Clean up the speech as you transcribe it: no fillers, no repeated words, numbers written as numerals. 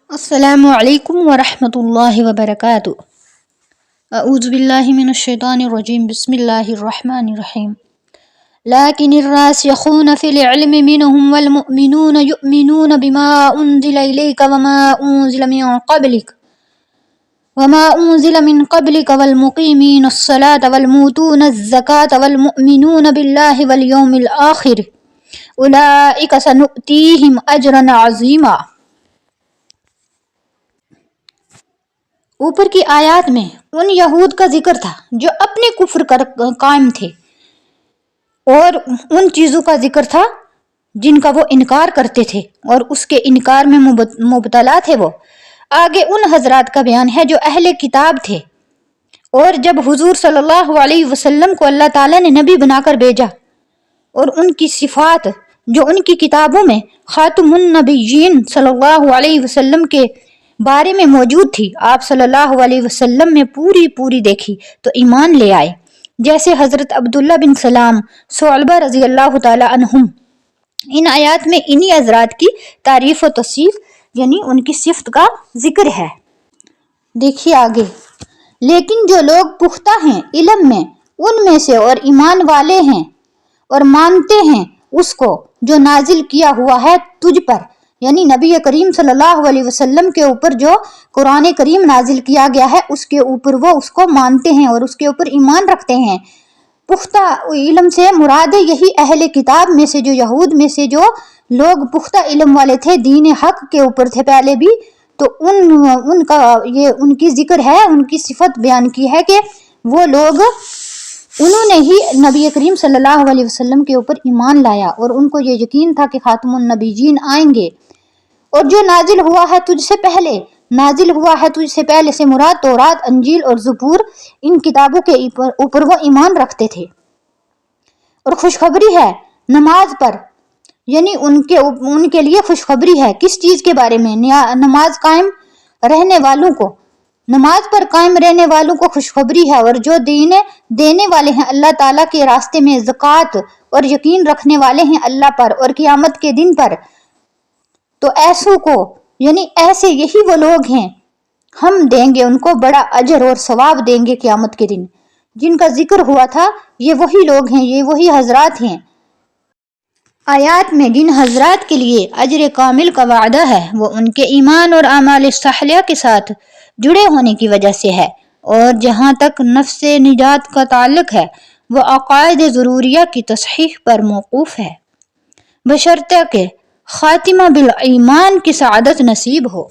السلام علیکم ورحمۃ اللہ وبرکاتہ۔ اعوذ باللہ من الشیطان الرجیم، بسم اللہ الرحمن الرحیم۔ لیکن الراسخون فی العلم منهم والمؤمنون یؤمنون بما انزل الیک وما انزل من قبلک والمقیمین الصلاة والموتون الزکاة والمؤمنون باللہ والیوم الآخر اولئک سنؤتیہم اجرا عظیما۔ اوپر کی آیات میں ان یہود کا ذکر تھا جو اپنے کفر کر قائم تھے، اور ان چیزوں کا ذکر تھا جن کا وہ انکار کرتے تھے اور اس کے انکار میں مبتلا تھے۔ وہ آگے ان حضرات کا بیان ہے جو اہل کتاب تھے، اور جب حضور صلی اللہ علیہ وسلم کو اللہ تعالیٰ نے نبی بنا کر بھیجا اور ان کی صفات جو ان کی کتابوں میں خاتم النبیین صلی اللہ علیہ وسلم کے بارے میں موجود تھی، آپ صلی اللہ علیہ وسلم میں پوری دیکھی تو ایمان لے آئے، جیسے حضرت عبداللہ بن سلام، ثعلبہ رضی اللہ تعالی عنہم۔ ان آیات میں انہی حضرات کی تعریف و توصیف یعنی ان کی صفت کا ذکر ہے۔ دیکھیے آگے، لیکن جو لوگ پختہ ہیں علم میں ان میں سے اور ایمان والے ہیں اور مانتے ہیں اس کو جو نازل کیا ہوا ہے تجھ پر، یعنی نبی کریم صلی اللہ علیہ وسلم کے اوپر جو قرآن کریم نازل کیا گیا ہے اس کے اوپر وہ اس کو مانتے ہیں اور اس کے اوپر ایمان رکھتے ہیں۔ پختہ علم سے مراد یہی اہل کتاب میں سے جو یہود میں سے جو لوگ پختہ علم والے تھے، دین حق کے اوپر تھے پہلے بھی، تو ان کا یہ ان کی ذکر ہے، ان کی صفت بیان کی ہے کہ وہ لوگ انہوں نے ہی نبی کریم صلی اللہ علیہ وسلم کے اوپر ایمان لایا اور ان کو یہ یقین تھا کہ خاتم النبیین آئیں گے۔ اور جو نازل ہوا ہے تجھ سے پہلے، نازل ہوا ہے تجھ سے پہلے سے مراد تورات، انجیل اور زبور، ان کتابوں کے اوپر وہ ایمان رکھتے تھے۔ اور خوشخبری ہے نماز پر، یعنی ان کے لیے خوشخبری ہے کس چیز کے بارے میں؟ نماز قائم رہنے والوں کو، نماز پر قائم رہنے والوں کو خوشخبری ہے، اور جو دینے والے ہیں اللہ تعالیٰ کے راستے میں زکوٰۃ اور یقین رکھنے والے ہیں اللہ پر اور قیامت کے دن پر، تو ایسوں کو یعنی ایسے یہی وہ لوگ ہیں، ہم دیں گے ان کو بڑا اجر اور ثواب دیں گے قیامت کے دن۔ جن کا ذکر ہوا تھا یہ وہی لوگ ہیں، یہ وہی حضرات ہیں۔ آیات میں جن حضرات کے لیے اجر کامل کا وعدہ ہے وہ ان کے ایمان اور اعمال صالحہ کے ساتھ جڑے ہونے کی وجہ سے ہے، اور جہاں تک نفس نجات کا تعلق ہے وہ عقائد ضروریہ کی تصحیح پر موقوف ہے، بشرطہ کہ خاتمہ بالایمان کی سعادت نصیب ہو۔